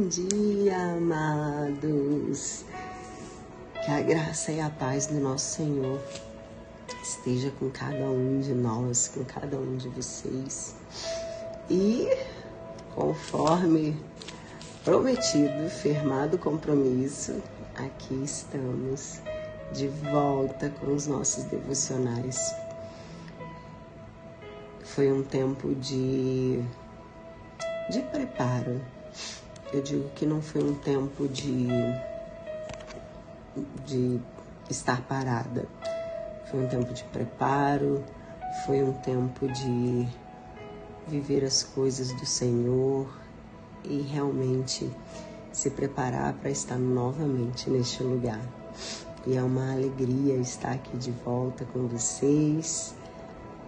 Bom dia, amados. Que a graça e a paz do nosso Senhor esteja com cada um de nós, com cada um de vocês. E, conforme prometido, firmado compromisso, aqui estamos de volta com os nossos devocionais. Foi um tempo de preparo. Eu digo que não foi um tempo de estar parada. Foi um tempo de preparo, foi um tempo de viver as coisas do Senhor e realmente se preparar para estar novamente neste lugar. E é uma alegria estar aqui de volta com vocês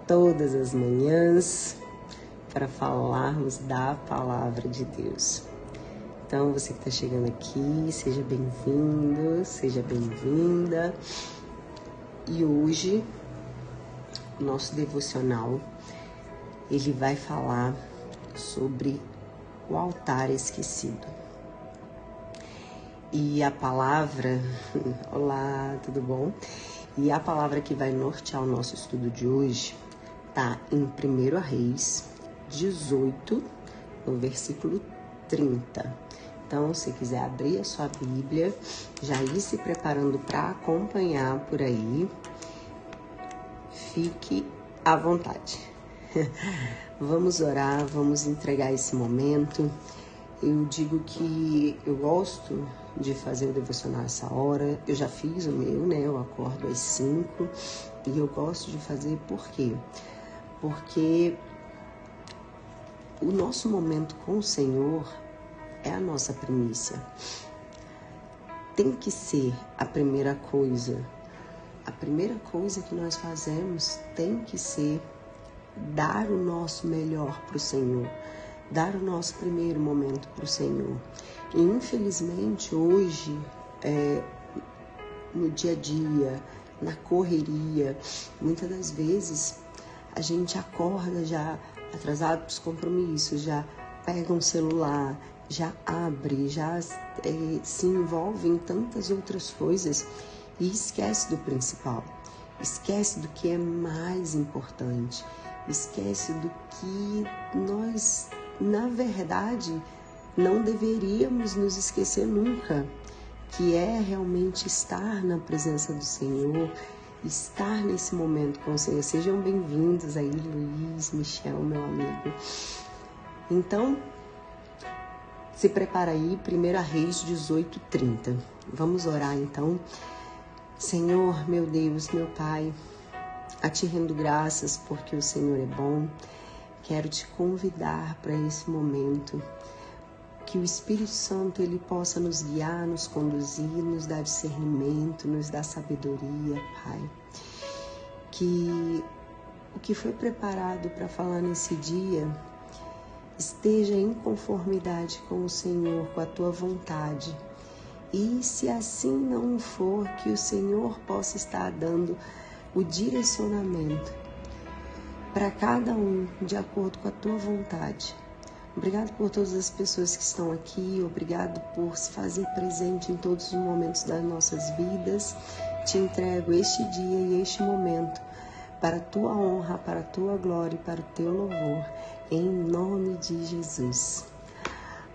todas as manhãs para falarmos da palavra de Deus. Então, você que está chegando aqui, seja bem-vindo, seja bem-vinda. E hoje, o nosso devocional, ele vai falar sobre o altar esquecido. E a palavra, olá, tudo bom? E a palavra que vai nortear o nosso estudo de hoje está em 1 Reis 18, no versículo 30. Então, se quiser abrir a sua Bíblia, já ir se preparando para acompanhar por aí, fique à vontade. Vamos orar, vamos entregar esse momento. Eu digo que eu gosto de fazer o devocional essa hora. Eu já fiz o meu, né? Eu acordo às 5 e eu gosto de fazer por quê? Porque o nosso momento com o Senhor é a nossa primícia. Tem que ser a primeira coisa. A primeira coisa que nós fazemos tem que ser dar o nosso melhor para o Senhor. Dar o nosso primeiro momento para o Senhor. E infelizmente hoje, no dia a dia, na correria, muitas das vezes a gente acorda já atrasado para os compromissos, já pega um celular, já abre, já se envolve em tantas outras coisas e esquece do principal, esquece do que é mais importante, esquece do que nós, na verdade, não deveríamos nos esquecer nunca, que é realmente estar na presença do Senhor, estar nesse momento com o Senhor. Sejam bem-vindos aí, Luiz, Michel, meu amigo. Então, se prepara aí, 1 Reis 18:30. Vamos orar então. Senhor, meu Deus, meu Pai, a Ti rendo graças porque o Senhor é bom. Quero Te convidar para esse momento, que o Espírito Santo ele possa nos guiar, nos conduzir, nos dar discernimento, nos dar sabedoria, Pai. Que o que foi preparado para falar nesse dia esteja em conformidade com o Senhor, com a Tua vontade. E se assim não for, que o Senhor possa estar dando o direcionamento para cada um, de acordo com a Tua vontade. Obrigado por todas as pessoas que estão aqui, obrigado por se fazer presente em todos os momentos das nossas vidas. Te entrego este dia e este momento para a Tua honra, para a Tua glória e para o Teu louvor, em nome de Jesus.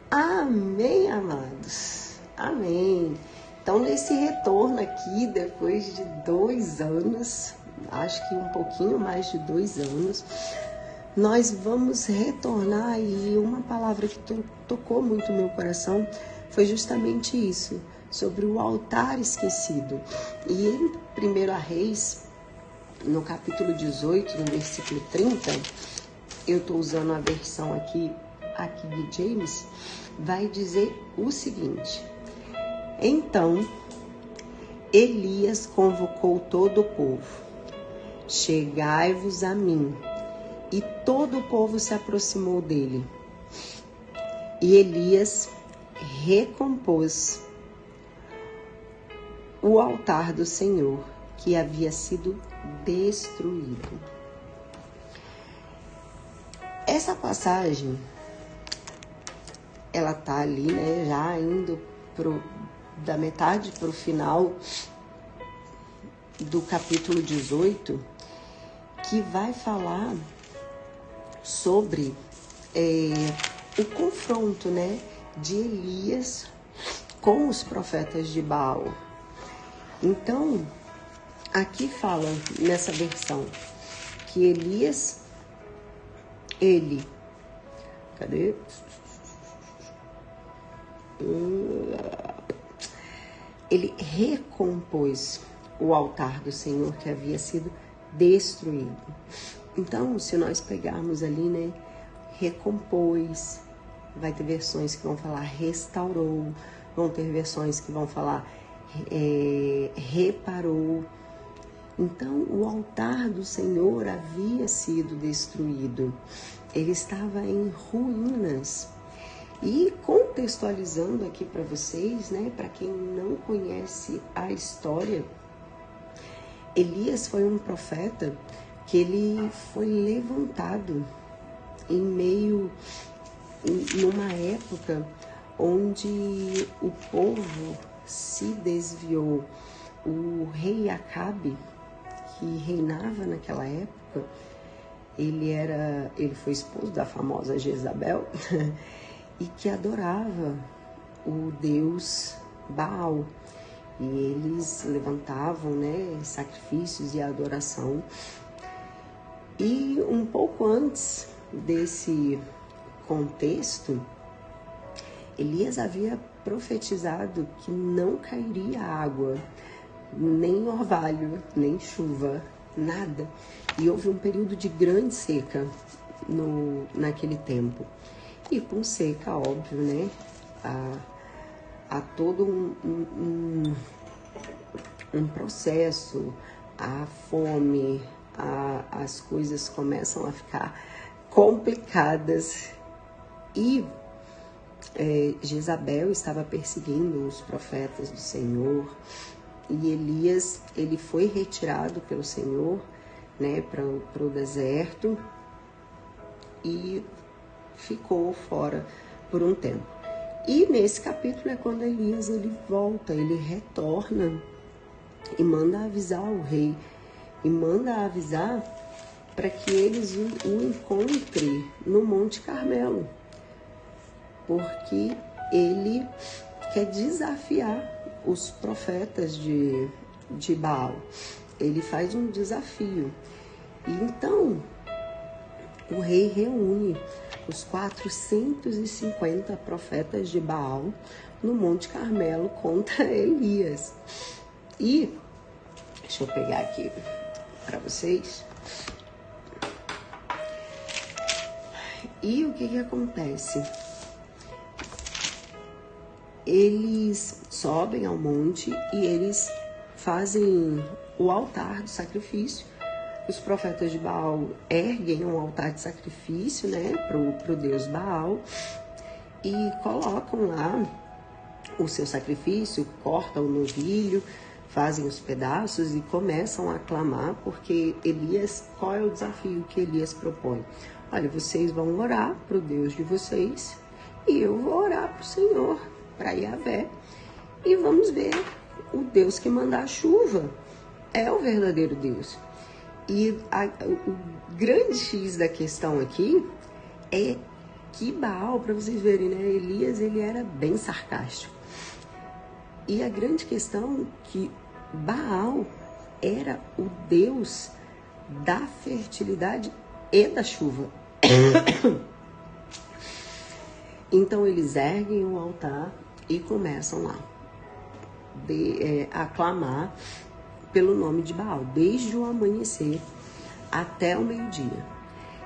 Amém, amados. Amém. Então, nesse retorno aqui, depois de 2 anos, acho que um pouquinho mais de 2 anos, nós vamos retornar e uma palavra que tocou muito o meu coração foi justamente isso, sobre o altar esquecido. E em 1 Reis, no capítulo 18, no versículo 30, eu estou usando a versão aqui de James, vai dizer o seguinte: então Elias convocou todo o povo, chegai-vos a mim. E todo o povo se aproximou dele. E Elias recompôs o altar do Senhor, que havia sido destruído. Essa passagem ela tá ali, né, já indo da metade para o final do capítulo 18, que vai falar sobre o confronto, né, de Elias com os profetas de Baal. Então, aqui fala nessa versão que Elias, cadê? Ele recompôs o altar do Senhor que havia sido destruído. Então, se nós pegarmos ali, né, recompôs, vai ter versões que vão falar restaurou, vão ter versões que vão falar reparou. Então, o altar do Senhor havia sido destruído. Ele estava em ruínas. E contextualizando aqui para vocês, né, para quem não conhece a história, Elias foi um profeta que ele foi levantado numa época onde o povo se desviou. O rei Acabe, que reinava naquela época, ele foi esposo da famosa Jezabel e que adorava o deus Baal. E eles levantavam, né, sacrifícios e adoração. E um pouco antes desse contexto, Elias havia profetizado que não cairia água, nem orvalho, nem chuva, nada. E houve um período de grande seca naquele tempo. E com seca, óbvio, né? Há todo um processo, a fome, as coisas começam a ficar complicadas. E Jezabel estava perseguindo os profetas do Senhor. E Elias, ele foi retirado pelo Senhor, né, para o deserto e ficou fora por um tempo. E nesse capítulo é quando Elias ele volta, ele retorna e manda avisar o rei, e manda avisar para que eles o encontrem no Monte Carmelo, porque ele quer desafiar os profetas de Baal. Ele faz um desafio. E então o rei reúne os 450 profetas de Baal no Monte Carmelo contra Elias. E deixa eu pegar aqui para vocês. E o que acontece? Eles sobem ao monte e eles fazem o altar do sacrifício. Os profetas de Baal erguem um altar de sacrifício, né, pro deus Baal, e colocam lá o seu sacrifício, cortam o novilho, fazem os pedaços e começam a clamar, porque Elias, qual é o desafio que Elias propõe? Olha, vocês vão orar pro Deus de vocês e eu vou orar pro Senhor, para Yahvé, e vamos ver o Deus que manda a chuva. É o verdadeiro Deus. E o grande X da questão aqui é que Baal, para vocês verem, né, Elias, ele era bem sarcástico. E a grande questão é que Baal era o Deus da fertilidade e da chuva. Então eles erguem o altar e começam lá a clamar pelo nome de Baal, desde o amanhecer até o meio-dia.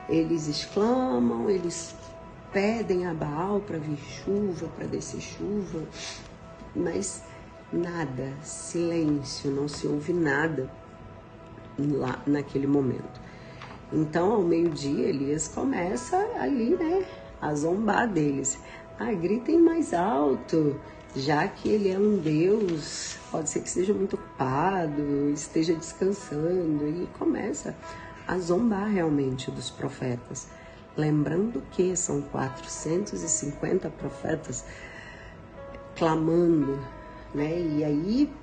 Eles exclamam, eles pedem a Baal para vir chuva, para descer chuva, mas nada, silêncio, não se ouve nada lá naquele momento. Então, ao meio-dia, Elias começa ali, né, a zombar deles. Gritem mais alto, já que ele é um Deus, pode ser que esteja muito ocupado, esteja descansando, e começa a zombar realmente dos profetas. Lembrando que são 450 profetas clamando, né? E aí,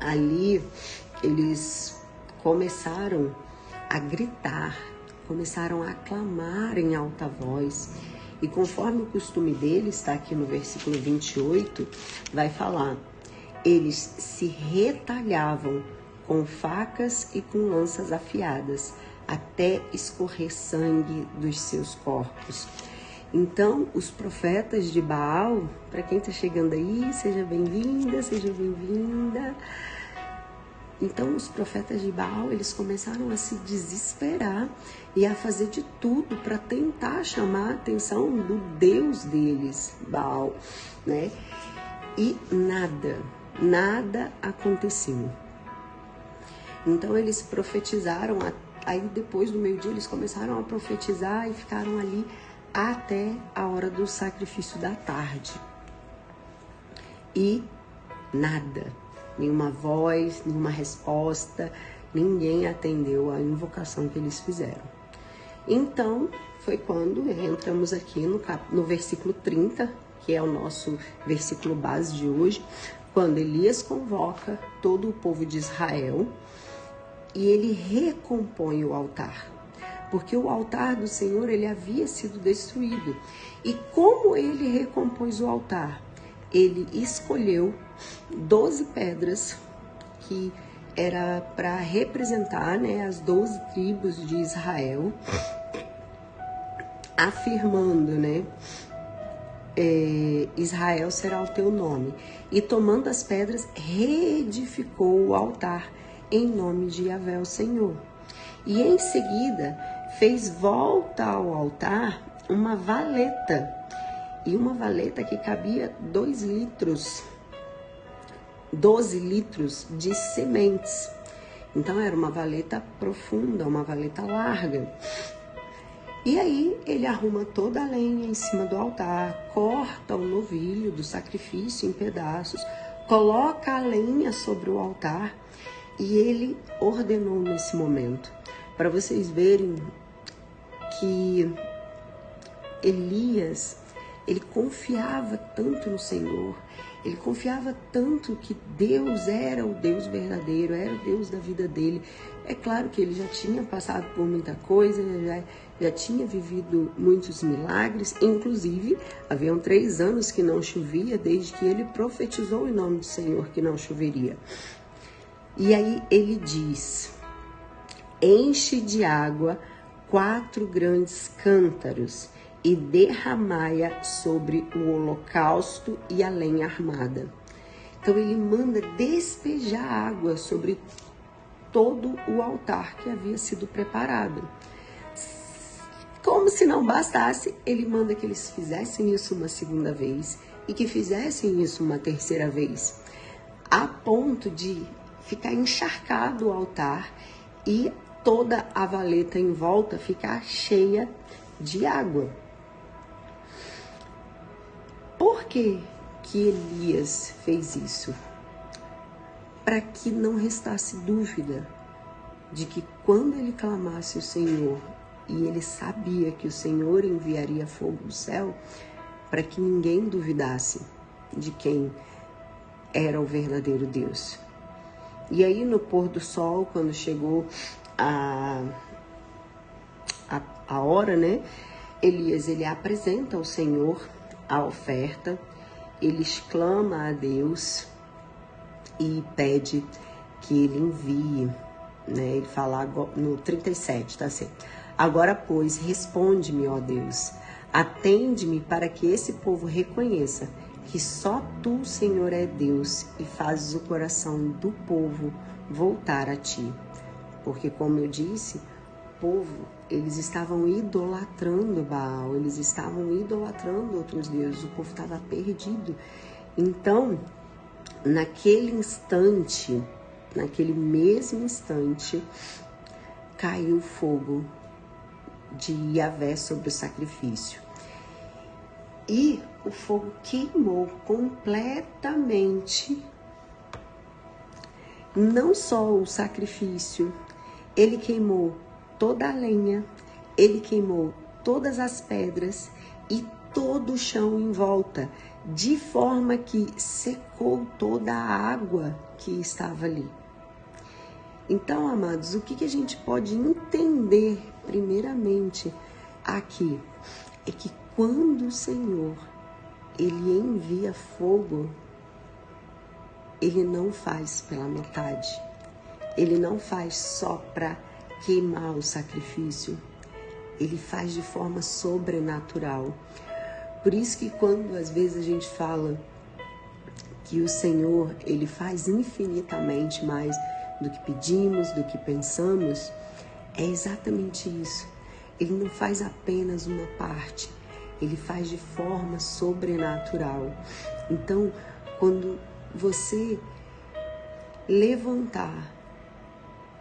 ali, eles começaram a gritar, começaram a clamar em alta voz. E conforme o costume deles, está aqui no versículo 28, vai falar: eles se retalhavam com facas e com lanças afiadas, até escorrer sangue dos seus corpos. Então, os profetas de Baal, para quem está chegando aí, seja bem-vinda, seja bem-vinda. Então, os profetas de Baal, eles começaram a se desesperar e a fazer de tudo para tentar chamar a atenção do Deus deles, Baal, né? E nada aconteceu. Então, eles profetizaram, aí depois do meio-dia, eles começaram a profetizar e ficaram ali até a hora do sacrifício da tarde. E nada. Nenhuma voz, nenhuma resposta, ninguém atendeu à invocação que eles fizeram. Então, foi quando entramos aqui no versículo 30, que é o nosso versículo base de hoje, quando Elias convoca todo o povo de Israel e ele recompõe o altar. Porque o altar do Senhor, ele havia sido destruído. E como ele recompôs o altar? Ele escolheu 12 pedras que era para representar, né, as 12 tribos de Israel, afirmando, né, Israel será o teu nome. E tomando as pedras, reedificou o altar em nome de Yahvé, o Senhor. E em seguida, fez volta ao altar uma valeta. E uma valeta que cabia 2 litros, 12 litros de sementes. Então era uma valeta profunda, uma valeta larga. E aí ele arruma toda a lenha em cima do altar, corta o novilho do sacrifício em pedaços, coloca a lenha sobre o altar e ele ordenou nesse momento. Para vocês verem que Elias, ele confiava tanto no Senhor, ele confiava tanto que Deus era o Deus verdadeiro, era o Deus da vida dele. É claro que ele já tinha passado por muita coisa, já tinha vivido muitos milagres, inclusive haviam 3 anos que não chovia, desde que ele profetizou em nome do Senhor que não choveria. E aí ele diz: enche de água 4 grandes cântaros e derramai-a sobre o holocausto e a lenha armada. Então ele manda despejar água sobre todo o altar que havia sido preparado. Como se não bastasse, ele manda que eles fizessem isso uma segunda vez e que fizessem isso uma terceira vez, a ponto de ficar encharcado o altar e toda a valeta em volta ficar cheia de água. Por que Elias fez isso? Para que não restasse dúvida de que quando ele clamasse o Senhor, e ele sabia que o Senhor enviaria fogo do céu, para que ninguém duvidasse de quem era o verdadeiro Deus. E aí no pôr do sol, quando chegou a hora, né? Elias, ele apresenta ao Senhor a oferta, ele exclama a Deus e pede que ele envie, né? Ele fala no 37, tá certo? Agora, pois, responde-me, ó Deus, atende-me para que esse povo reconheça que só tu, Senhor, é Deus e fazes o coração do povo voltar a ti. Porque, como eu disse, o povo, eles estavam idolatrando Baal, eles estavam idolatrando outros deuses, o povo estava perdido. Então, naquele instante, naquele mesmo instante, caiu fogo de Yahvé sobre o sacrifício. E o fogo queimou completamente, não só o sacrifício, ele queimou toda a lenha, ele queimou todas as pedras e todo o chão em volta, de forma que secou toda a água que estava ali. Então, amados, o que a gente pode entender primeiramente aqui é que quando o Senhor ele envia fogo, ele não faz pela metade. Ele não faz só para queimar o sacrifício. Ele faz de forma sobrenatural. Por isso que quando às vezes a gente fala que o Senhor ele faz infinitamente mais do que pedimos, do que pensamos, é exatamente isso. Ele não faz apenas uma parte, ele faz de forma sobrenatural. Então, quando você levantar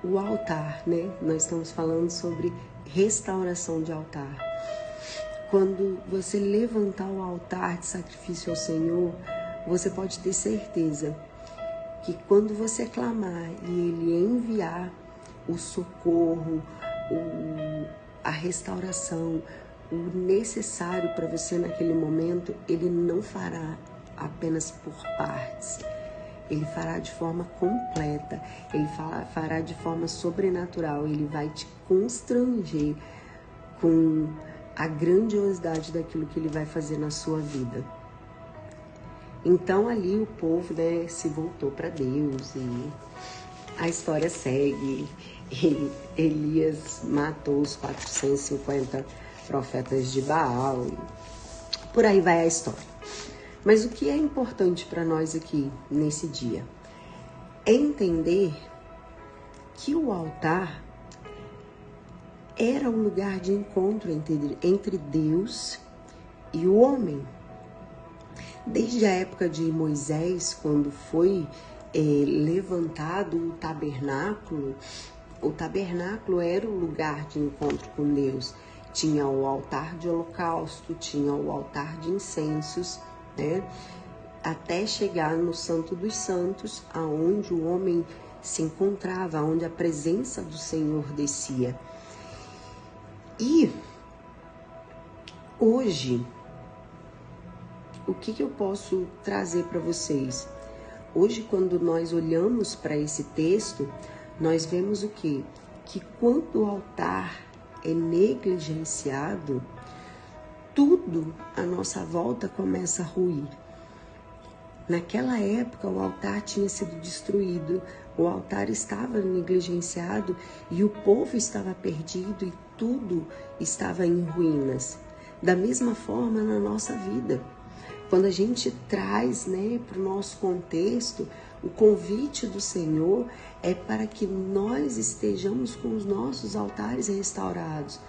o altar, né? Nós estamos falando sobre restauração de altar. Quando você levantar o altar de sacrifício ao Senhor, você pode ter certeza que quando você clamar e Ele enviar o socorro, a restauração, o necessário para você naquele momento, Ele não fará apenas por partes. Ele fará de forma completa, Ele fará de forma sobrenatural, Ele vai te constranger com a grandiosidade daquilo que Ele vai fazer na sua vida. Então ali o povo, né, se voltou para Deus e a história segue. Elias matou os 450 profetas de Baal. Por aí vai a história. Mas o que é importante para nós aqui nesse dia é entender que o altar era um lugar de encontro entre Deus e o homem. Desde a época de Moisés, quando foi levantado o tabernáculo era o lugar de encontro com Deus. Tinha o altar de holocausto, tinha o altar de incensos, né? Até chegar no Santo dos Santos, aonde o homem se encontrava, onde a presença do Senhor descia. E hoje, o que eu posso trazer para vocês? Hoje, quando nós olhamos para esse texto, nós vemos o quê? Que quando o altar é negligenciado, tudo à nossa volta começa a ruir. Naquela época, o altar tinha sido destruído, o altar estava negligenciado e o povo estava perdido e tudo estava em ruínas. Da mesma forma na nossa vida. Quando a gente traz, né, para o nosso contexto, o convite do Senhor é para que nós estejamos com os nossos altares restaurados.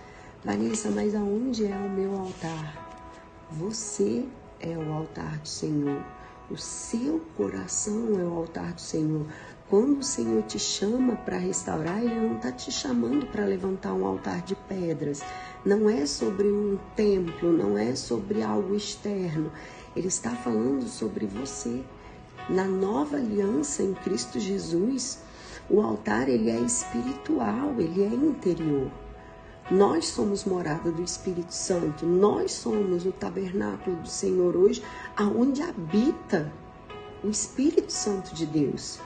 Vanessa, mas aonde é o meu altar? Você é o altar do Senhor. O seu coração é o altar do Senhor. Quando o Senhor te chama para restaurar, Ele não está te chamando para levantar um altar de pedras. Não é sobre um templo, não é sobre algo externo. Ele está falando sobre você. Na nova aliança em Cristo Jesus, o altar ele é espiritual, ele é interior. Nós somos morada do Espírito Santo, nós somos o tabernáculo do Senhor hoje, aonde habita o Espírito Santo de Deus,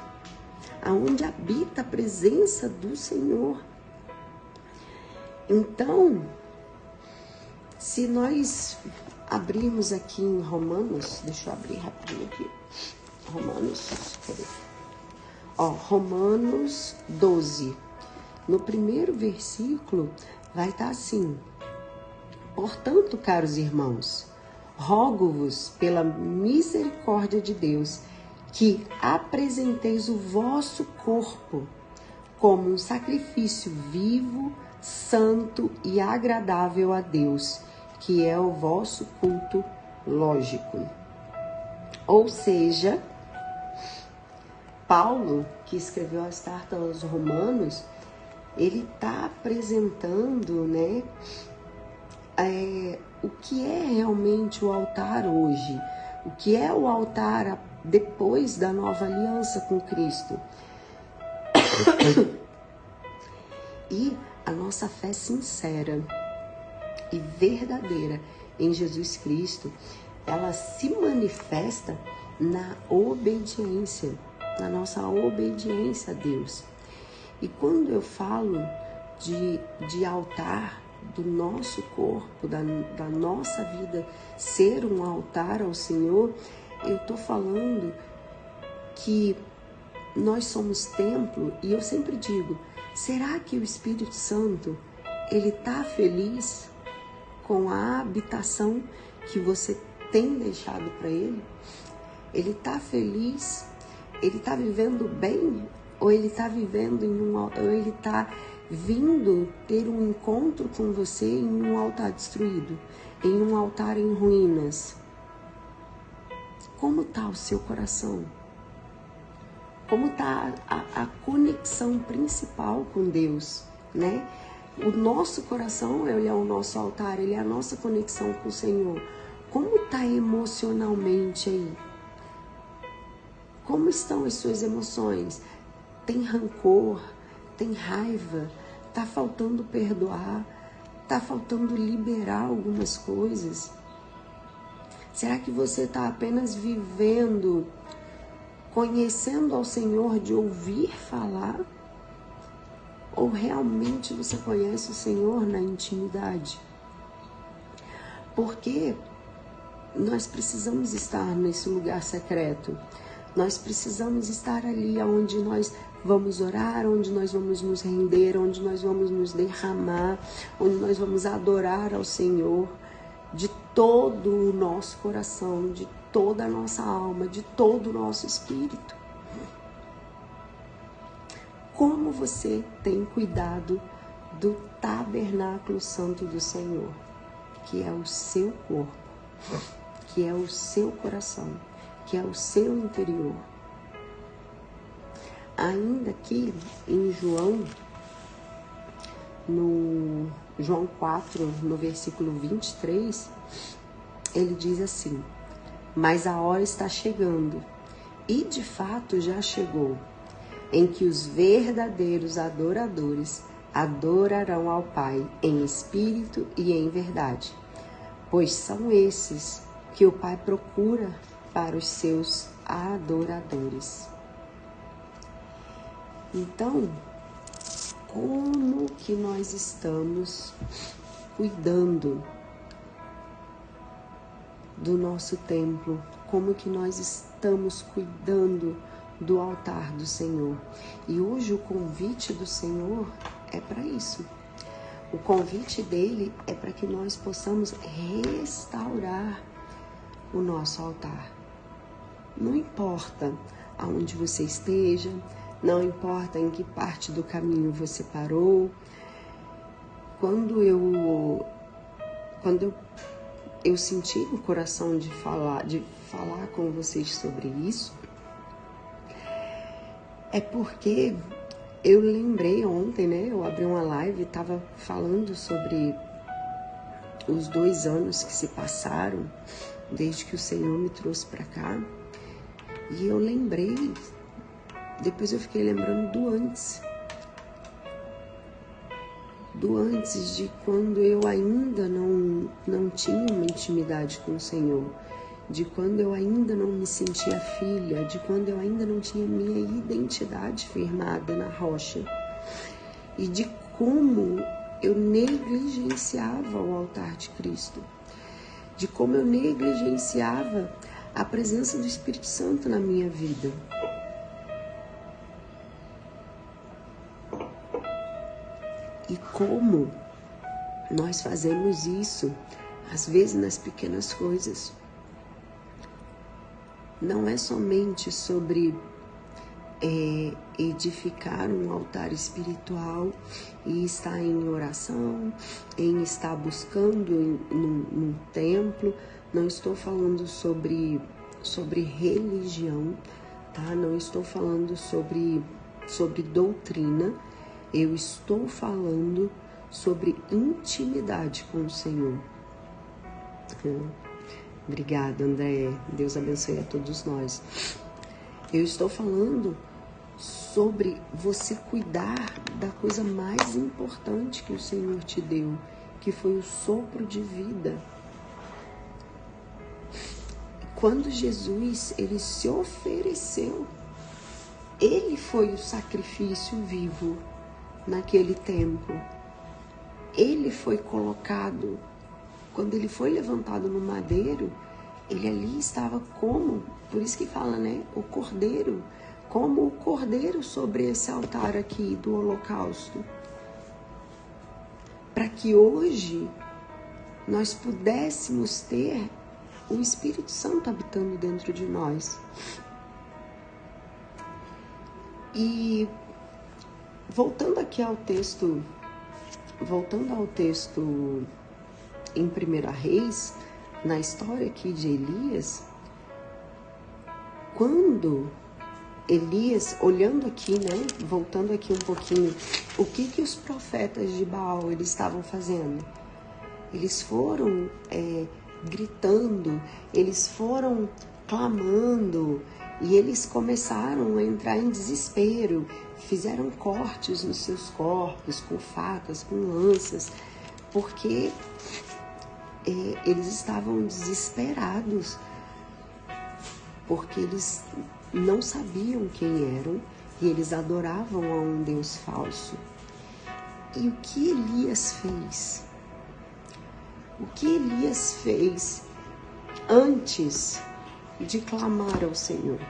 aonde habita a presença do Senhor. Então, se nós abrirmos aqui em Romanos, deixa eu abrir rapidinho aqui, Romanos 12, no primeiro versículo vai estar assim: portanto, caros irmãos, rogo-vos pela misericórdia de Deus que apresenteis o vosso corpo como um sacrifício vivo, santo e agradável a Deus, que é o vosso culto lógico. Ou seja, Paulo, que escreveu as cartas aos Romanos, ele está apresentando, né, o que é realmente o altar hoje, o que é o altar depois da nova aliança com Cristo. E a nossa fé sincera e verdadeira em Jesus Cristo, ela se manifesta na obediência, na nossa obediência a Deus. E quando eu falo de altar do nosso corpo, da nossa vida ser um altar ao Senhor, eu estou falando que nós somos templo, e eu sempre digo, será que o Espírito Santo, ele está feliz com a habitação que você tem deixado para ele? Ele está feliz? Ele está vivendo bem? Ou ele está vivendo ou ele está vindo ter um encontro com você em um altar destruído, em um altar em ruínas? Como está o seu coração? Como está a conexão principal com Deus, né? O nosso coração, ele é o nosso altar, ele é a nossa conexão com o Senhor. Como está emocionalmente aí? Como estão as suas emoções? Tem rancor? Tem raiva? Está faltando perdoar? Está faltando liberar algumas coisas? Será que você está apenas vivendo, conhecendo ao Senhor de ouvir falar? Ou realmente você conhece o Senhor na intimidade? Porque nós precisamos estar nesse lugar secreto. Nós precisamos estar ali onde nós vamos orar, onde nós vamos nos render, onde nós vamos nos derramar, onde nós vamos adorar ao Senhor de todo o nosso coração, de toda a nossa alma, de todo o nosso espírito. Como você tem cuidado do tabernáculo santo do Senhor, que é o seu corpo, que é o seu coração, que é o seu interior? Ainda aqui em João, no João 4, no versículo 23, ele diz assim: mas a hora está chegando, e de fato já chegou, em que os verdadeiros adoradores adorarão ao Pai em espírito e em verdade, pois são esses que o Pai procura para os seus adoradores. Então, como que nós estamos cuidando do nosso templo? Como que nós estamos cuidando do altar do Senhor? E hoje o convite do Senhor é para isso. O convite dele é para que nós possamos restaurar o nosso altar. Não importa aonde você esteja, não importa em que parte do caminho você parou. Quando eu senti no coração de falar com vocês sobre isso, é porque eu lembrei ontem, né? Eu abri uma live e estava falando sobre os 2 anos que se passaram desde que o Senhor me trouxe para cá. E eu lembrei, depois eu fiquei lembrando do antes de quando eu ainda não tinha uma intimidade com o Senhor, de quando eu ainda não me sentia filha, de quando eu ainda não tinha minha identidade firmada na rocha, e de como eu negligenciava o altar de Cristo, de como eu negligenciava a presença do Espírito Santo na minha vida. E como nós fazemos isso, às vezes, nas pequenas coisas. Não é somente sobre edificar um altar espiritual e estar em oração, em estar buscando num templo. Não estou falando sobre religião, tá? Não estou falando sobre doutrina. Eu estou falando sobre intimidade com o Senhor. Obrigada, André. Deus abençoe a todos nós. Eu estou falando sobre você cuidar da coisa mais importante que o Senhor te deu, que foi o sopro de vida. Quando Jesus, ele se ofereceu, ele foi o sacrifício vivo naquele tempo. Ele foi colocado, quando ele foi levantado no madeiro, ele ali estava como, por isso que fala, né, o cordeiro, como o cordeiro sobre esse altar aqui do holocausto. Para que hoje nós pudéssemos ter o Espírito Santo habitando dentro de nós. E voltando ao texto em 1 Reis, na história aqui de Elias, quando Elias, olhando aqui, né, voltando aqui um pouquinho, o que os profetas de Baal eles estavam fazendo? Eles foram gritando, eles foram clamando e eles começaram a entrar em desespero, fizeram cortes nos seus corpos com facas, com lanças, porque eles estavam desesperados, porque eles não sabiam quem eram e eles adoravam a um Deus falso. E o que Elias fez? O que Elias fez antes de clamar ao Senhor?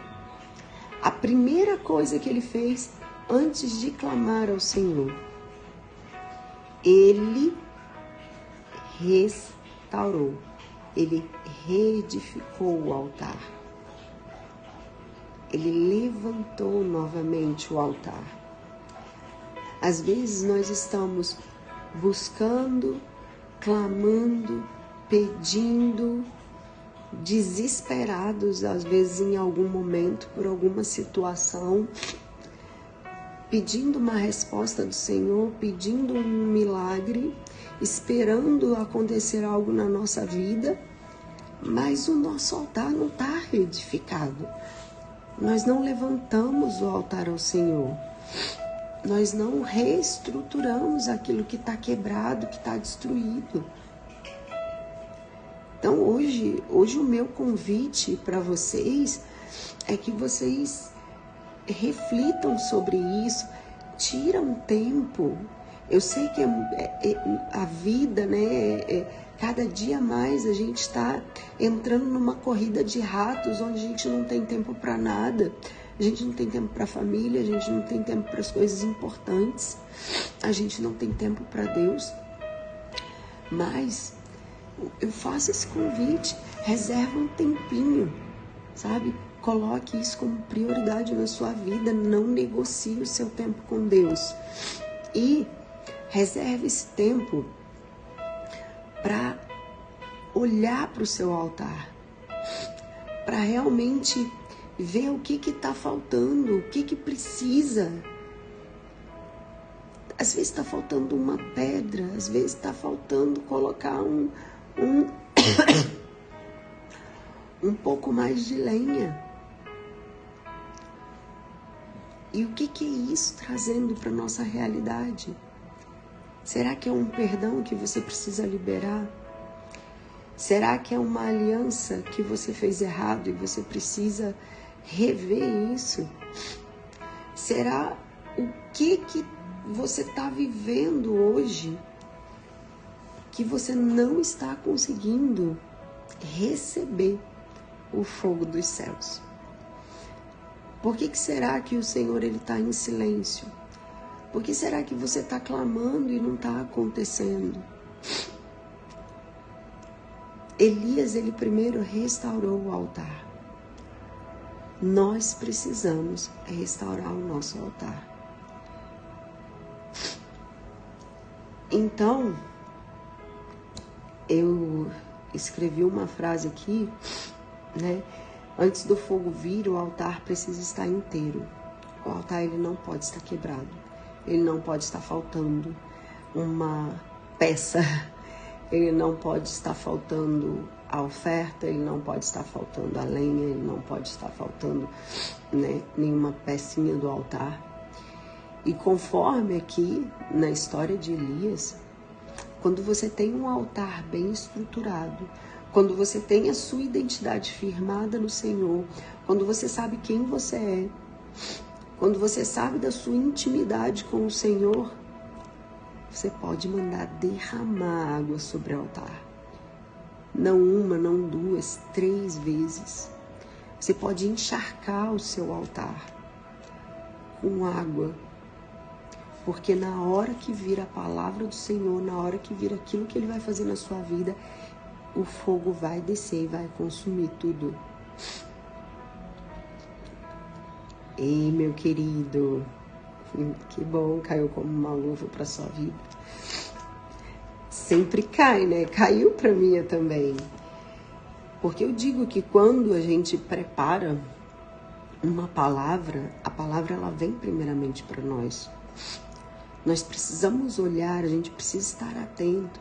A primeira coisa que ele fez antes de clamar ao Senhor, ele restaurou, ele reedificou o altar. Ele levantou novamente o altar. Às vezes nós estamos buscando, clamando, pedindo, desesperados, às vezes em algum momento, por alguma situação, pedindo uma resposta do Senhor, pedindo um milagre, esperando acontecer algo na nossa vida, mas o nosso altar não está reedificado. Nós não levantamos o altar ao Senhor. Nós não reestruturamos aquilo que está quebrado, que está destruído. Então hoje o meu convite para vocês é que vocês reflitam sobre isso, tira um tempo. Eu sei que a vida, né, cada dia mais a gente está entrando numa corrida de ratos, onde a gente não tem tempo para nada. A gente não tem tempo para a família, a gente não tem tempo para as coisas importantes, a gente não tem tempo para Deus. Mas eu faço esse convite, reserva um tempinho, sabe? Coloque isso como prioridade na sua vida, não negocie o seu tempo com Deus. E reserve esse tempo para olhar para o seu altar, para realmente ver o que está faltando, o que precisa. Às vezes está faltando uma pedra, às vezes está faltando colocar um pouco mais de lenha. E o que é isso trazendo para a nossa realidade? Será que é um perdão que você precisa liberar? Será que é uma aliança que você fez errado e você precisa rever isso? Será o que você está vivendo hoje que você não está conseguindo receber o fogo dos céus? Por que será que o Senhor está em silêncio? Por que será que você está clamando e não está acontecendo? Elias, ele primeiro restaurou o altar. Nós precisamos restaurar o nosso altar. Então, eu escrevi uma frase aqui, né? Antes do fogo vir, o altar precisa estar inteiro. O altar, ele não pode estar quebrado. Ele não pode estar faltando uma peça. Ele não pode estar faltando a oferta. Ele não pode estar faltando a lenha. Ele não pode estar faltando, né, nenhuma pecinha do altar. E conforme aqui na história de Elias, quando você tem um altar bem estruturado, quando você tem a sua identidade firmada no Senhor, quando você sabe quem você é, quando você sabe da sua intimidade com o Senhor, você pode mandar derramar água sobre o altar. Não uma, não duas, 3 vezes. Você pode encharcar o seu altar com água. Porque na hora que vir a palavra do Senhor, na hora que vir aquilo que Ele vai fazer na sua vida, o fogo vai descer e vai consumir tudo. Ei, meu querido, que bom, caiu como uma luva para sua vida. Sempre cai, né? Caiu para mim também. Porque eu digo que quando a gente prepara uma palavra, a palavra ela vem primeiramente para nós. Nós precisamos olhar, a gente precisa estar atento.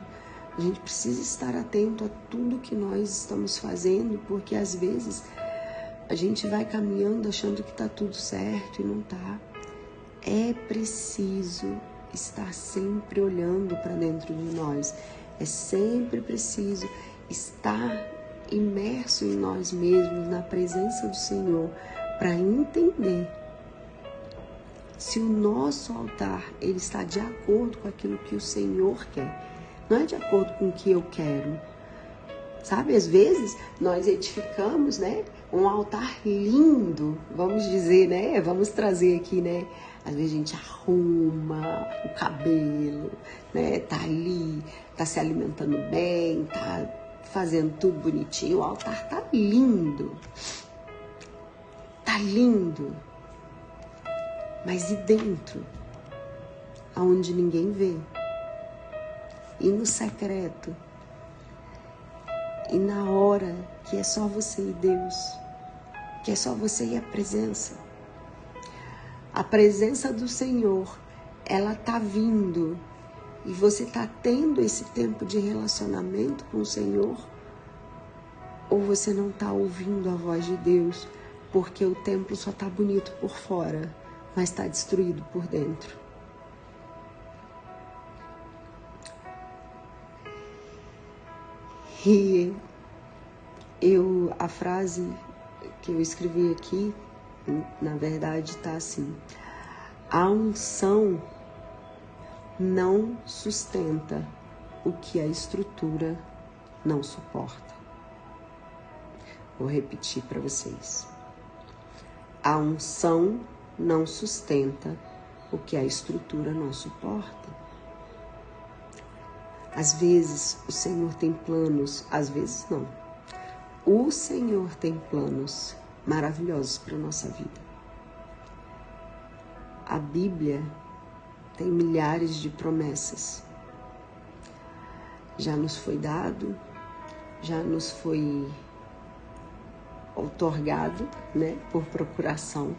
A gente precisa estar atento a tudo que nós estamos fazendo, porque às vezes a gente vai caminhando achando que está tudo certo e não está. É preciso estar sempre olhando para dentro de nós. É sempre preciso estar imerso em nós mesmos, na presença do Senhor, para entender se o nosso altar ele está de acordo com aquilo que o Senhor quer. Não é de acordo com o que eu quero. Sabe, às vezes nós edificamos, né, um altar lindo, vamos dizer, né, vamos trazer aqui, né, às vezes a gente arruma o cabelo, né, tá ali, tá se alimentando bem, tá fazendo tudo bonitinho, o altar tá lindo, mas e dentro, aonde ninguém vê, e no secreto, e na hora que é só você e Deus, que é só você e a presença do Senhor, ela tá vindo e você tá tendo esse tempo de relacionamento com o Senhor, ou você não tá ouvindo a voz de Deus, porque o templo só tá bonito por fora, mas tá destruído por dentro. E a frase que eu escrevi aqui, na verdade, tá assim: a unção não sustenta o que a estrutura não suporta. Vou repetir para vocês. A unção não sustenta o que a estrutura não suporta. Às vezes o Senhor tem planos, às vezes não. O Senhor tem planos maravilhosos para a nossa vida. A Bíblia tem milhares de promessas. Já nos foi dado, já nos foi outorgado, né, por procuração.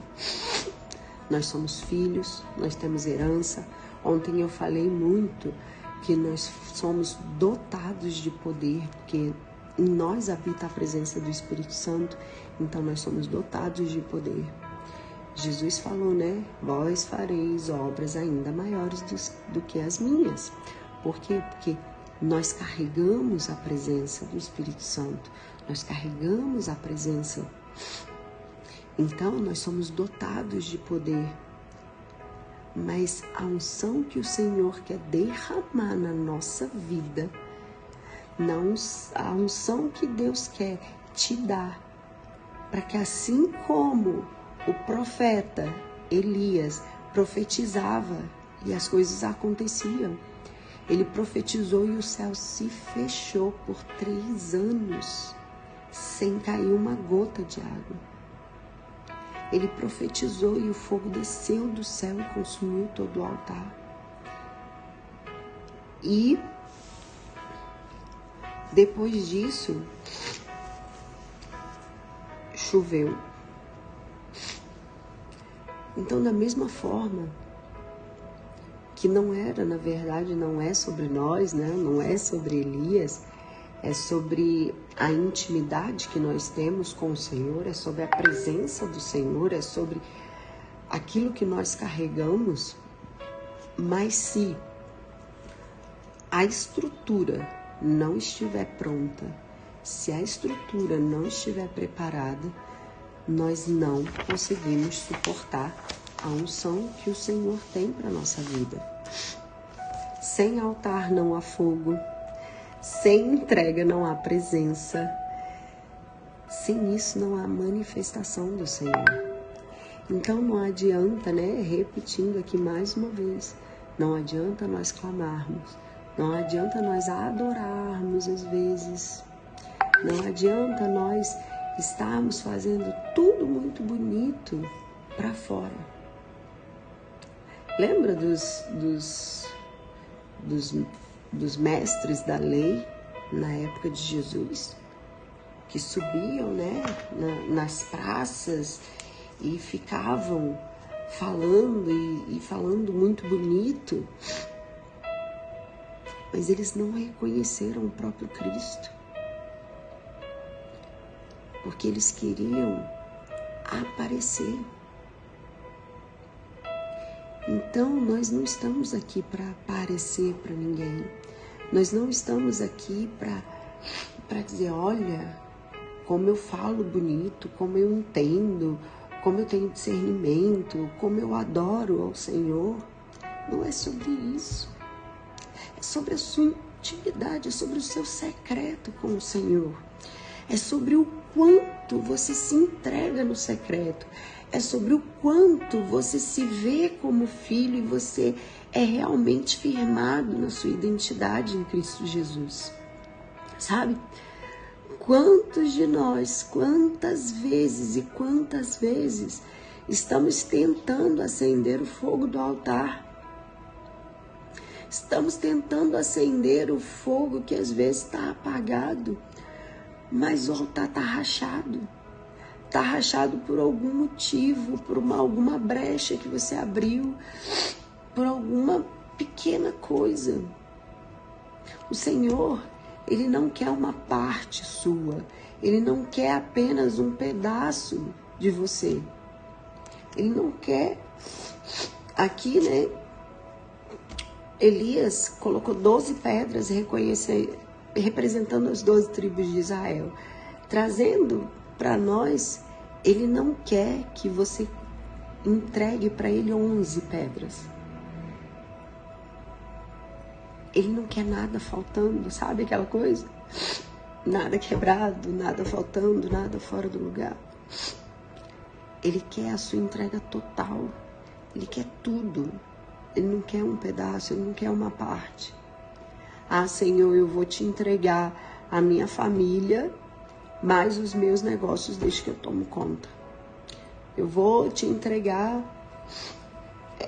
Nós somos filhos, nós temos herança. Ontem eu falei muito que nós somos dotados de poder, porque em nós habita a presença do Espírito Santo, então nós somos dotados de poder. Jesus falou, né? Vós fareis obras ainda maiores do que as minhas. Por quê? Porque nós carregamos a presença do Espírito Santo, nós carregamos a presença. Então nós somos dotados de poder. Mas a unção que o Senhor quer derramar na nossa vida, a unção que Deus quer te dar, para que assim como o profeta Elias profetizava e as coisas aconteciam, ele profetizou e o céu se fechou por 3 anos, sem cair uma gota de água. Ele profetizou e o fogo desceu do céu e consumiu todo o altar. E depois disso, choveu. Então, da mesma forma que não era, na verdade, não é sobre nós, né? Não é sobre Elias, é sobre a intimidade que nós temos com o Senhor, é sobre a presença do Senhor, é sobre aquilo que nós carregamos. Mas se a estrutura não estiver pronta, se a estrutura não estiver preparada, nós não conseguimos suportar a unção que o Senhor tem para a nossa vida. Sem altar não há fogo, sem entrega não há presença, sem isso não há manifestação do Senhor. Então não adianta, repetindo aqui mais uma vez, não adianta nós clamarmos, não adianta nós adorarmos às vezes, não adianta nós estarmos fazendo tudo muito bonito para fora. Lembra dos mestres da lei na época de Jesus? Que subiam, nas praças e ficavam falando e falando muito bonito, mas eles não reconheceram o próprio Cristo, porque eles queriam aparecer. Então, nós não estamos aqui para aparecer para ninguém. Nós não estamos aqui para dizer, olha, como eu falo bonito, como eu entendo, como eu tenho discernimento, como eu adoro ao Senhor. Não é sobre isso. É sobre a sua intimidade, é sobre o seu secreto com o Senhor. É sobre o quanto você se entrega no secreto. É sobre o quanto você se vê como filho e você é realmente firmado na sua identidade em Cristo Jesus. Sabe? Quantos de nós, quantas vezes estamos tentando acender o fogo do altar? Estamos tentando acender o fogo que às vezes está apagado, mas o altar está rachado. Está rachado por algum motivo, por alguma brecha que você abriu, por alguma pequena coisa. O Senhor, Ele não quer uma parte sua. Ele não quer apenas um pedaço de você. Ele não quer... Aqui, Elias colocou 12 pedras representando as 12 tribos de Israel. Trazendo para nós, Ele não quer que você entregue para Ele 11 pedras. Ele não quer nada faltando, sabe aquela coisa? Nada quebrado, nada faltando, nada fora do lugar. Ele quer a sua entrega total. Ele quer tudo. Ele não quer um pedaço, Ele não quer uma parte. Ah, Senhor, eu vou te entregar a minha família, mas os meus negócios deixa que eu tomo conta. Eu vou te entregar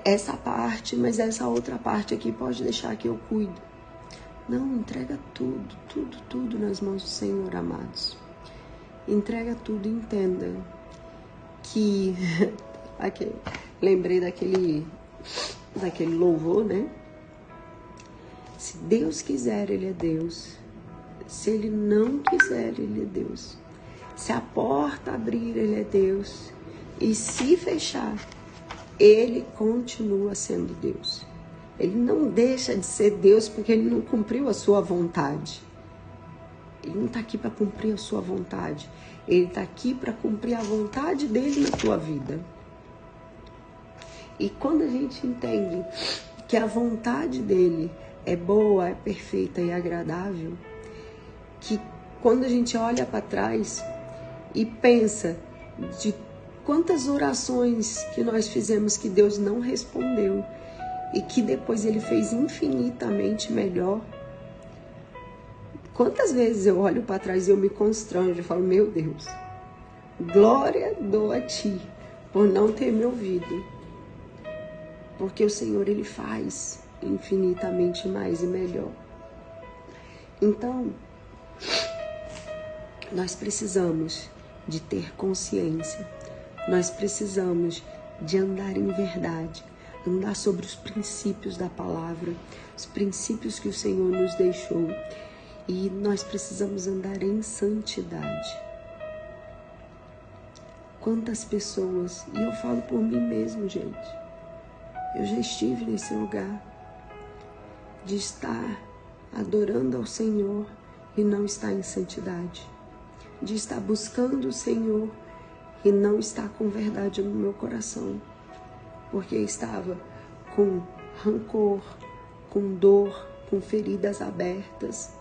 essa parte, mas essa outra parte aqui pode deixar que eu cuido. Não, entrega tudo, tudo, tudo nas mãos do Senhor, amados. Entrega tudo e entenda que... lembrei daquele louvor, Se Deus quiser, Ele é Deus. Se Ele não quiser, Ele é Deus. Se a porta abrir, Ele é Deus. E se fechar, Ele continua sendo Deus. Ele não deixa de ser Deus porque Ele não cumpriu a sua vontade. Ele não está aqui para cumprir a sua vontade. Ele está aqui para cumprir a vontade dEle na tua vida. E quando a gente entende que a vontade dEle é boa, é perfeita e agradável, que quando a gente olha para trás e pensa de quantas orações que nós fizemos que Deus não respondeu e que depois Ele fez infinitamente melhor. Quantas vezes eu olho para trás e eu me constranjo e falo, meu Deus, glória dou a Ti por não ter me ouvido. Porque o Senhor, Ele faz infinitamente mais e melhor. Então, nós precisamos de ter consciência. Nós precisamos de andar em verdade, andar sobre os princípios da palavra, os princípios que o Senhor nos deixou. E nós precisamos andar em santidade. Quantas pessoas, e eu falo por mim mesmo, gente, eu já estive nesse lugar de estar adorando ao Senhor e não está em santidade, de estar buscando o Senhor e não está com verdade no meu coração, porque estava com rancor, com dor, com feridas abertas,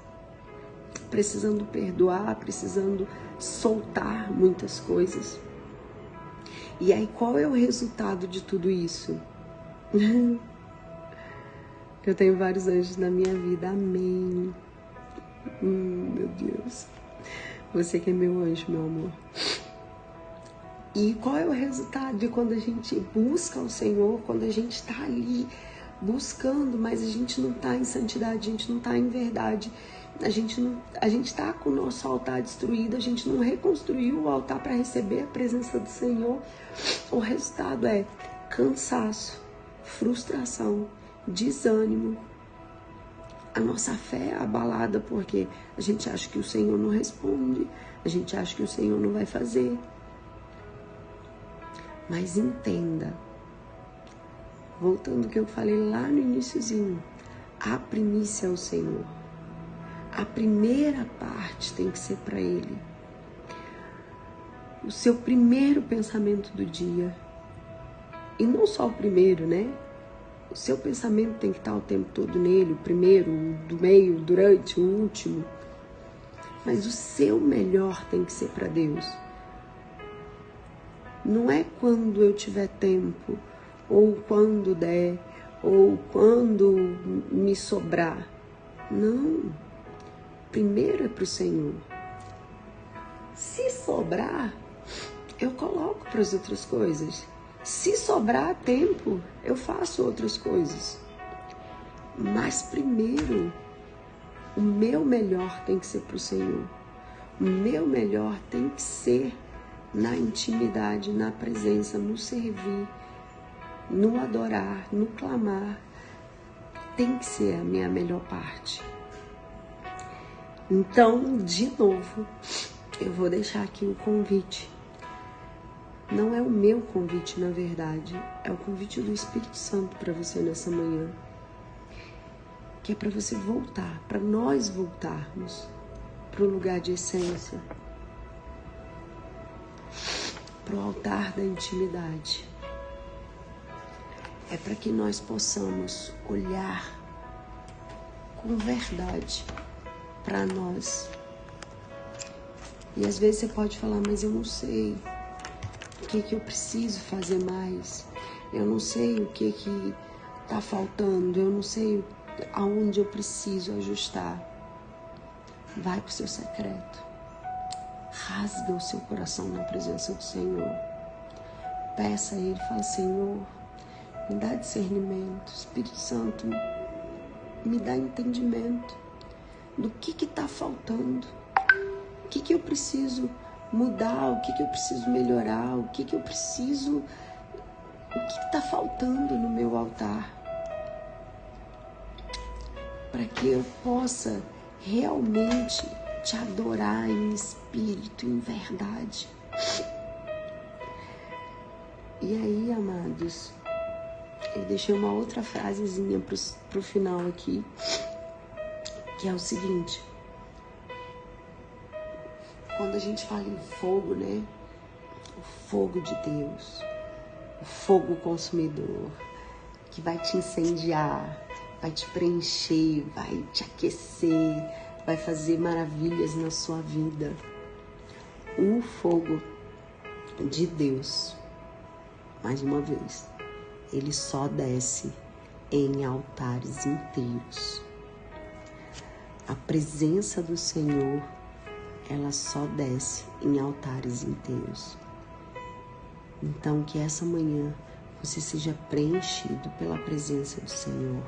precisando perdoar, precisando soltar muitas coisas. E aí, qual é o resultado de tudo isso? Eu tenho vários anjos na minha vida, amém. Meu Deus, você que é meu anjo, meu amor. E qual é o resultado de quando a gente busca o Senhor, quando a gente está ali buscando, mas a gente não está em santidade, a gente não está em verdade, a gente está com o nosso altar destruído, a gente não reconstruiu o altar para receber a presença do Senhor. O resultado é cansaço, frustração, desânimo. A nossa fé é abalada porque a gente acha que o Senhor não responde, a gente acha que o Senhor não vai fazer. Mas entenda, voltando ao que eu falei lá no iniciozinho, a primícia é o Senhor. A primeira parte tem que ser para Ele. O seu primeiro pensamento do dia. E não só o primeiro, né? O seu pensamento tem que estar o tempo todo nele, o primeiro, o do meio, durante, o último. Mas o seu melhor tem que ser para Deus. Não é quando eu tiver tempo, ou quando der, ou quando me sobrar. Não. Primeiro é para o Senhor. Se sobrar, eu coloco para as outras coisas. Se sobrar tempo, eu faço outras coisas. Mas primeiro, o meu melhor tem que ser para o Senhor. O meu melhor tem que ser na intimidade, na presença, no servir, no adorar, no clamar. Tem que ser a minha melhor parte. Então, de novo, eu vou deixar aqui o convite. Não é o meu convite, na verdade, é o convite do Espírito Santo para você nessa manhã. Que é para você voltar, para nós voltarmos para o lugar de essência, para o altar da intimidade. É para que nós possamos olhar com verdade para nós. E às vezes você pode falar, mas eu não sei o que eu preciso fazer mais, eu não sei o que está faltando, eu não sei aonde eu preciso ajustar. Vai para o seu secreto, rasga o seu coração na presença do Senhor, peça a Ele, fala, Senhor, me dá discernimento, Espírito Santo, me dá entendimento do que está faltando, o que eu preciso mudar, o que eu preciso melhorar, o que está faltando no meu altar, para que eu possa realmente te adorar em espírito, em verdade. E aí, amados, eu deixei uma outra frasezinha pro final aqui, que é o seguinte: quando a gente fala em fogo, né? O fogo de Deus, o fogo consumidor, que vai te incendiar, vai te preencher, vai te aquecer, vai fazer maravilhas na sua vida. O fogo de Deus, mais uma vez, ele só desce em altares inteiros. A presença do Senhor, ela só desce em altares inteiros. Então, que essa manhã você seja preenchido pela presença do Senhor,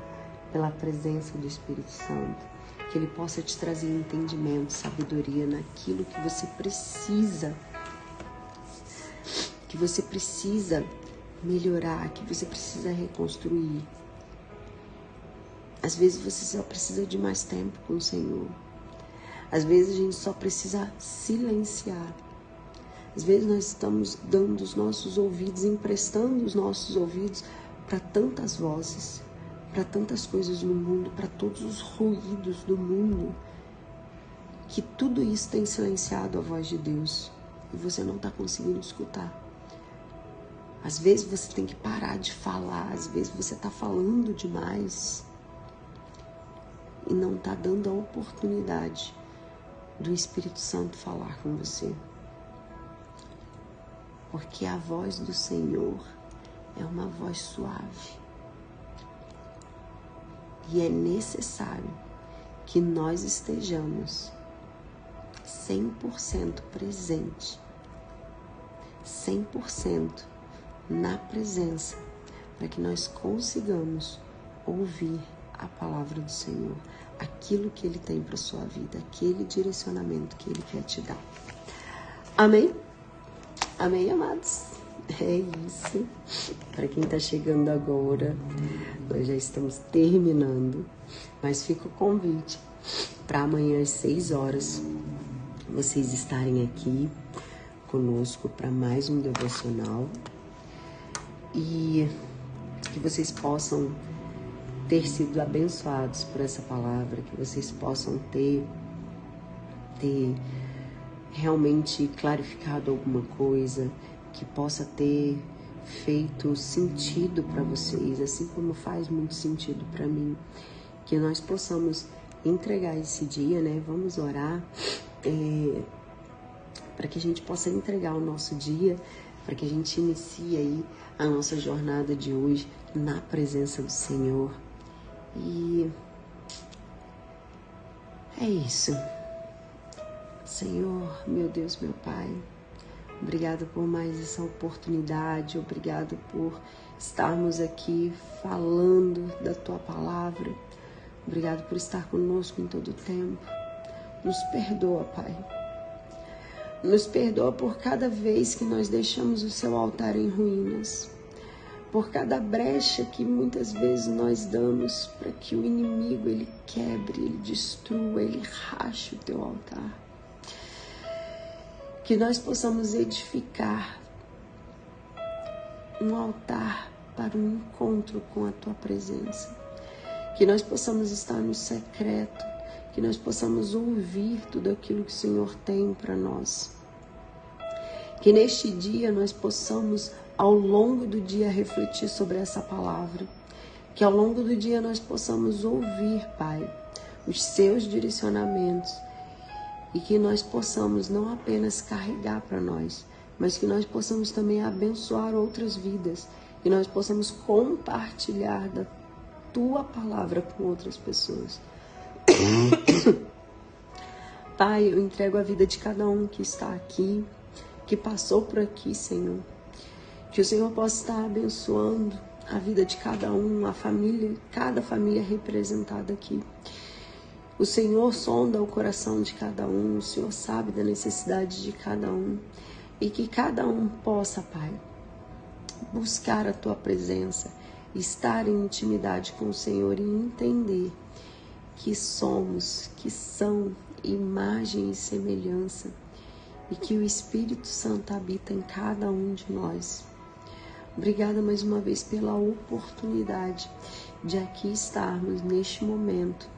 pela presença do Espírito Santo, que Ele possa te trazer entendimento, sabedoria naquilo que você precisa melhorar, que você precisa reconstruir. Às vezes você só precisa de mais tempo com o Senhor. Às vezes a gente só precisa silenciar. Às vezes nós estamos dando os nossos ouvidos, emprestando os nossos ouvidos para tantas vozes, para tantas coisas no mundo, para todos os ruídos do mundo, que tudo isso tem silenciado a voz de Deus e você não está conseguindo escutar. Às vezes você tem que parar de falar, às vezes você está falando demais e não está dando a oportunidade do Espírito Santo falar com você. Porque a voz do Senhor é uma voz suave. E é necessário que nós estejamos 100% presente, 100% na presença, para que nós consigamos ouvir a palavra do Senhor, aquilo que Ele tem para sua vida, aquele direcionamento que Ele quer te dar. Amém? Amém, amados? É isso. Para quem está chegando agora, nós já estamos terminando, mas fica o convite para amanhã às 6 horas vocês estarem aqui conosco para mais um devocional e que vocês possam ter sido abençoados por essa palavra, que vocês possam ter realmente clarificado alguma coisa, que possa ter feito sentido para vocês, assim como faz muito sentido para mim, que nós possamos entregar esse dia, né? Vamos orar para que a gente possa entregar o nosso dia, para que a gente inicie aí a nossa jornada de hoje na presença do Senhor. E é isso. Senhor, meu Deus, meu Pai, obrigado por mais essa oportunidade, obrigado por estarmos aqui falando da Tua Palavra, obrigado por estar conosco em todo o tempo. Nos perdoa, Pai. Nos perdoa por cada vez que nós deixamos o Seu altar em ruínas, por cada brecha que muitas vezes nós damos para que o inimigo ele quebre, ele destrua, ele rache o Teu altar. Que nós possamos edificar um altar para um encontro com a Tua presença. Que nós possamos estar no secreto, que nós possamos ouvir tudo aquilo que o Senhor tem para nós. Que neste dia nós possamos, ao longo do dia, refletir sobre essa palavra. Que ao longo do dia nós possamos ouvir, Pai, os Seus direcionamentos. E que nós possamos não apenas carregar para nós, mas que nós possamos também abençoar outras vidas. Que nós possamos compartilhar da Tua palavra com outras pessoas. Pai, eu entrego a vida de cada um que está aqui, que passou por aqui, Senhor. Que o Senhor possa estar abençoando a vida de cada um, a família, cada família representada aqui. O Senhor sonda o coração de cada um, o Senhor sabe da necessidade de cada um. E que cada um possa, Pai, buscar a Tua presença, estar em intimidade com o Senhor e entender que somos, que são imagem e semelhança e que o Espírito Santo habita em cada um de nós. Obrigada mais uma vez pela oportunidade de aqui estarmos neste momento,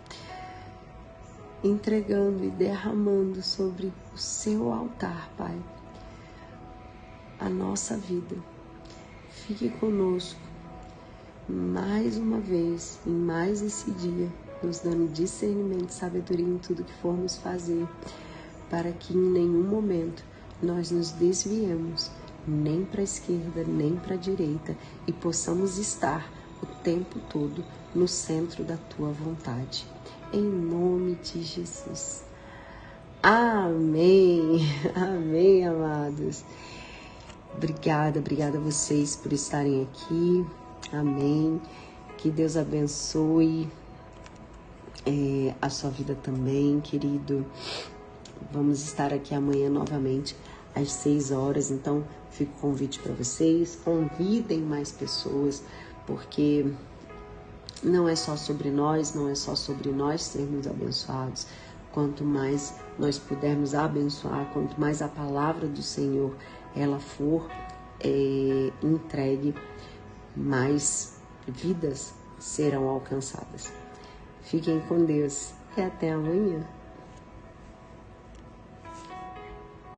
entregando e derramando sobre o Seu altar, Pai, a nossa vida. Fique conosco mais uma vez, em mais esse dia, nos dando discernimento e sabedoria em tudo que formos fazer, para que em nenhum momento nós nos desviemos, nem para a esquerda, nem para a direita, e possamos estar o tempo todo no centro da Tua vontade. Em nome de Jesus. Amém. Amém, amados. Obrigada a vocês por estarem aqui. Amém. Que Deus abençoe a sua vida também, querido. Vamos estar aqui amanhã novamente às 6 horas. Então, fica o convite para vocês. Convidem mais pessoas, porque não é só sobre nós, não é só sobre nós sermos abençoados. Quanto mais nós pudermos abençoar, quanto mais a palavra do Senhor ela for entregue, mais vidas serão alcançadas. Fiquem com Deus e até amanhã.